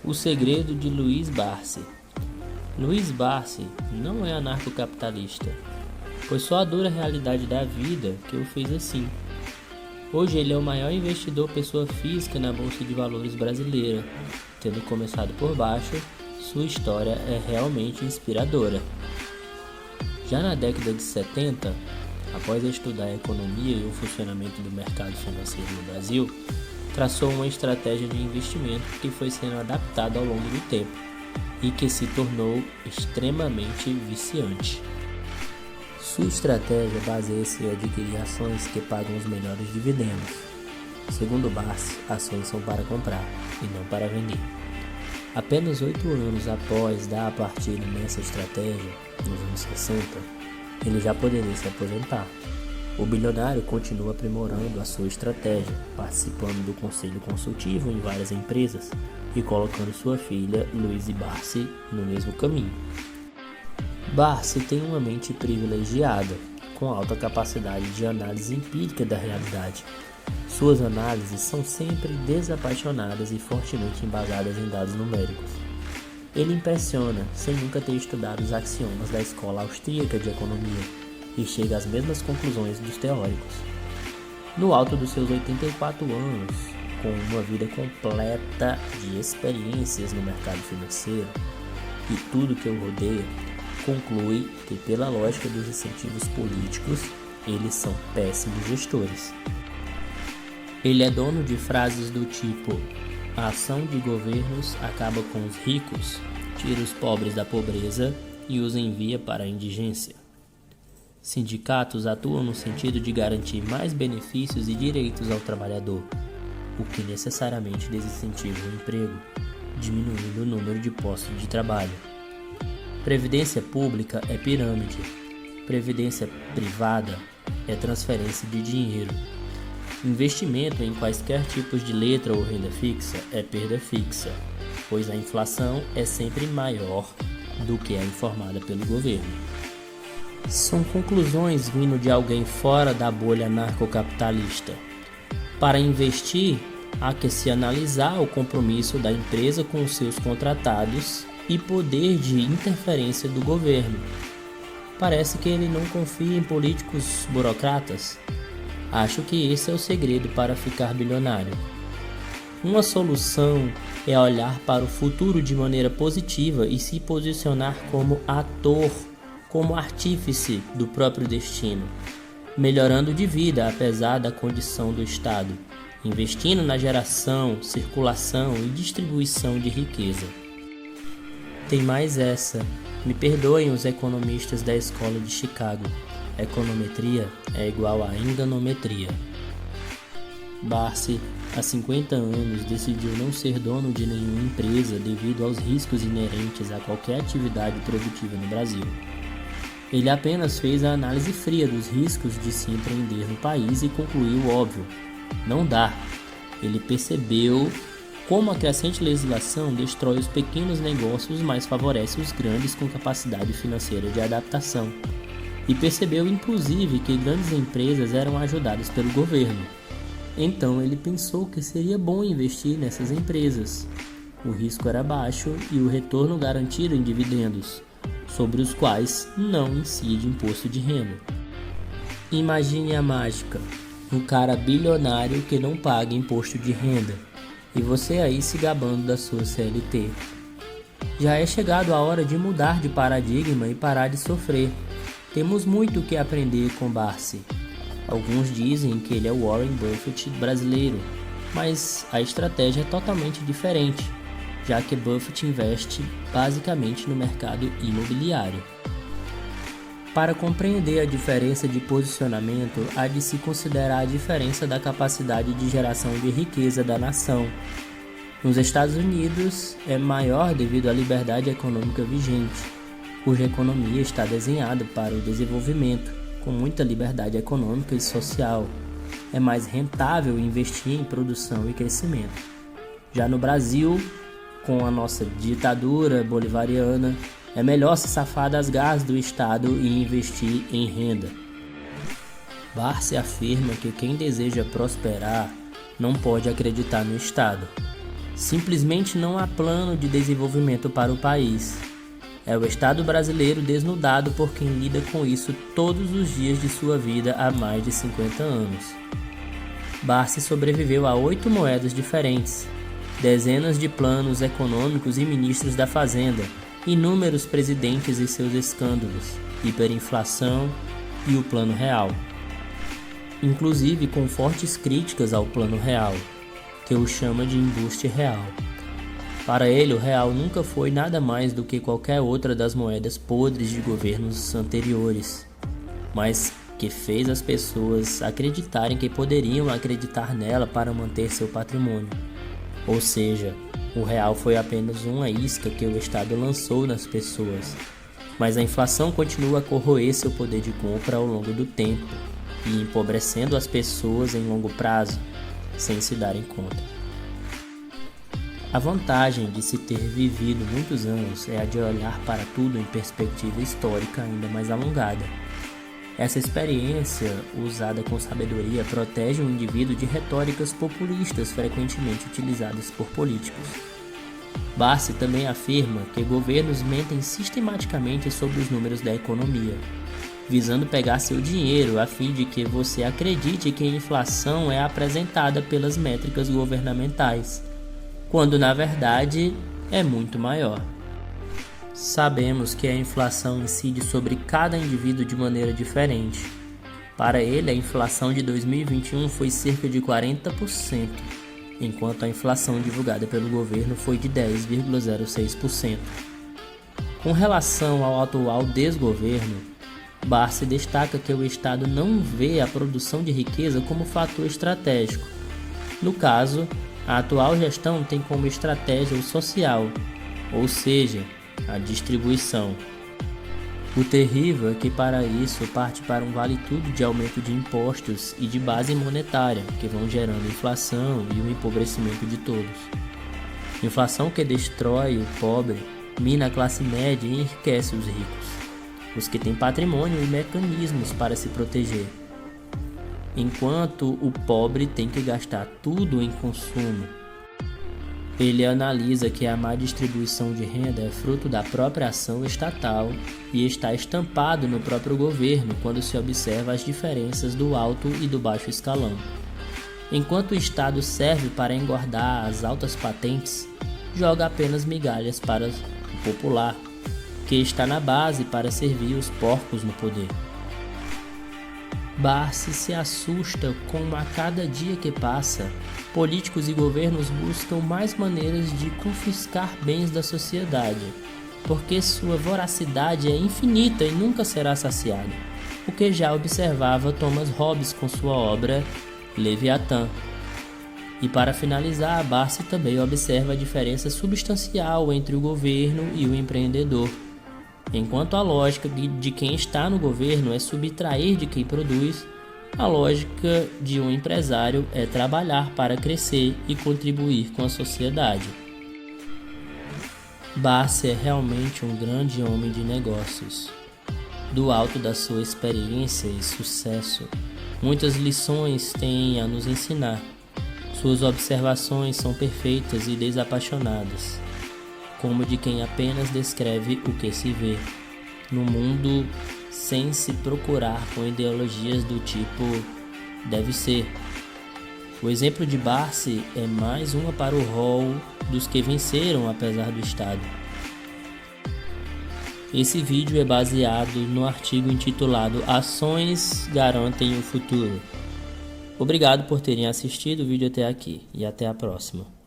O segredo de Luiz Barsi. Luiz Barsi não é anarcocapitalista, foi só a dura realidade da vida que o fez assim. Hoje ele é o maior investidor pessoa física na Bolsa de Valores brasileira. Tendo começado por baixo, sua história é realmente inspiradora. Já na década de 70, após estudar a economia e o funcionamento do mercado financeiro no Brasil, traçou uma estratégia de investimento que foi sendo adaptada ao longo do tempo e que se tornou extremamente viciante. Sua estratégia baseia-se em adquirir ações que pagam os melhores dividendos. Segundo Barsi, ações são para comprar e não para vender. Apenas 8 anos após dar a partida nessa estratégia, nos anos 60, ele já poderia se aposentar. O bilionário continua aprimorando a sua estratégia, participando do conselho consultivo em várias empresas e colocando sua filha, Louise Barsi, no mesmo caminho. Barsi tem uma mente privilegiada, com alta capacidade de análise empírica da realidade. Suas análises são sempre desapaixonadas e fortemente embasadas em dados numéricos. Ele impressiona sem nunca ter estudado os axiomas da escola austríaca de economia e chega às mesmas conclusões dos teóricos. No alto dos seus 84 anos, com uma vida completa de experiências no mercado financeiro e tudo que o rodeia, conclui que, pela lógica dos incentivos políticos, eles são péssimos gestores. Ele é dono de frases do tipo: a ação de governos acaba com os ricos, tira os pobres da pobreza e os envia para a indigência. Sindicatos atuam no sentido de garantir mais benefícios e direitos ao trabalhador, o que necessariamente desincentiva o emprego, diminuindo o número de postos de trabalho. Previdência pública é pirâmide. Previdência privada é transferência de dinheiro. Investimento em quaisquer tipos de letra ou renda fixa é perda fixa, pois a inflação é sempre maior do que a informada pelo governo. São conclusões vindo de alguém fora da bolha anarcocapitalista. Para investir, há que se analisar o compromisso da empresa com os seus contratados e poder de interferência do governo. Parece que ele não confia em políticos burocratas. Acho que esse é o segredo para ficar bilionário. Uma solução é olhar para o futuro de maneira positiva e se posicionar como ator, como artífice do próprio destino, melhorando de vida apesar da condição do Estado, investindo na geração, circulação e distribuição de riqueza. Tem mais essa, me perdoem os economistas da escola de Chicago, econometria é igual a enganometria. Barsi, há 50 anos, decidiu não ser dono de nenhuma empresa devido aos riscos inerentes a qualquer atividade produtiva no Brasil. Ele apenas fez a análise fria dos riscos de se empreender no país e concluiu o óbvio: não dá. Ele percebeu como a crescente legislação destrói os pequenos negócios, mas favorece os grandes com capacidade financeira de adaptação. E percebeu inclusive que grandes empresas eram ajudadas pelo governo. Então ele pensou que seria bom investir nessas empresas. O risco era baixo e o retorno garantido em dividendos, sobre os quais não incide imposto de renda. Imagine a mágica, um cara bilionário que não paga imposto de renda, e você aí se gabando da sua CLT. Já é chegado a hora de mudar de paradigma e parar de sofrer. Temos muito o que aprender com Barsi. Alguns dizem que ele é o Warren Buffett brasileiro, mas a estratégia é totalmente diferente, já que Buffett investe basicamente no mercado imobiliário. Para compreender a diferença de posicionamento, há de se considerar a diferença da capacidade de geração de riqueza da nação. Nos Estados Unidos, é maior devido à liberdade econômica vigente, cuja economia está desenhada para o desenvolvimento, com muita liberdade econômica e social. É mais rentável investir em produção e crescimento. Já no Brasil, com a nossa ditadura bolivariana, é melhor se safar das garras do Estado e investir em renda. Barsi afirma que quem deseja prosperar não pode acreditar no Estado. Simplesmente não há plano de desenvolvimento para o país. É o Estado brasileiro desnudado por quem lida com isso todos os dias de sua vida há mais de 50 anos. Barsi sobreviveu a 8 moedas diferentes, dezenas de planos econômicos e ministros da Fazenda, inúmeros presidentes e seus escândalos, hiperinflação e o Plano Real. Inclusive com fortes críticas ao Plano Real, que o chama de embuste real. Para ele, o real nunca foi nada mais do que qualquer outra das moedas podres de governos anteriores, mas que fez as pessoas acreditarem que poderiam acreditar nela para manter seu patrimônio. Ou seja, o real foi apenas uma isca que o Estado lançou nas pessoas, mas a inflação continua a corroer seu poder de compra ao longo do tempo e empobrecendo as pessoas em longo prazo, sem se darem conta. A vantagem de se ter vivido muitos anos é a de olhar para tudo em perspectiva histórica ainda mais alongada. Essa experiência, usada com sabedoria, protege o indivíduo de retóricas populistas frequentemente utilizadas por políticos. Barsi também afirma que governos mentem sistematicamente sobre os números da economia, visando pegar seu dinheiro a fim de que você acredite que a inflação é apresentada pelas métricas governamentais, quando na verdade é muito maior. Sabemos que a inflação incide sobre cada indivíduo de maneira diferente. Para ele, a inflação de 2021 foi cerca de 40%, enquanto a inflação divulgada pelo governo foi de 10,06%. Com relação ao atual desgoverno, Barsi destaca que o Estado não vê a produção de riqueza como fator estratégico. No caso, a atual gestão tem como estratégia o social, ou seja, a distribuição. O terrível é que para isso parte para um vale-tudo de aumento de impostos e de base monetária, que vão gerando inflação e o empobrecimento de todos. Inflação que destrói o pobre, mina a classe média e enriquece os ricos, os que têm patrimônio e mecanismos para se proteger, enquanto o pobre tem que gastar tudo em consumo. Ele analisa que a má distribuição de renda é fruto da própria ação estatal e está estampado no próprio governo quando se observa as diferenças do alto e do baixo escalão. Enquanto o Estado serve para engordar as altas patentes, joga apenas migalhas para o popular, que está na base para servir os porcos no poder. Barsi se assusta como a cada dia que passa, políticos e governos buscam mais maneiras de confiscar bens da sociedade, porque sua voracidade é infinita e nunca será saciada, o que já observava Thomas Hobbes com sua obra Leviatã. E para finalizar, Barsi também observa a diferença substancial entre o governo e o empreendedor. Enquanto a lógica de quem está no governo é subtrair de quem produz, a lógica de um empresário é trabalhar para crescer e contribuir com a sociedade. Barsi é realmente um grande homem de negócios. Do alto da sua experiência e sucesso, muitas lições tem a nos ensinar. Suas observações são perfeitas e desapaixonadas, como de quem apenas descreve o que se vê no mundo sem se procurar com ideologias do tipo deve ser. O exemplo de Barsi é mais uma para o rol dos que venceram apesar do Estado. Esse vídeo é baseado no artigo intitulado Ações Garantem o Futuro. Obrigado por terem assistido o vídeo até aqui e até a próxima.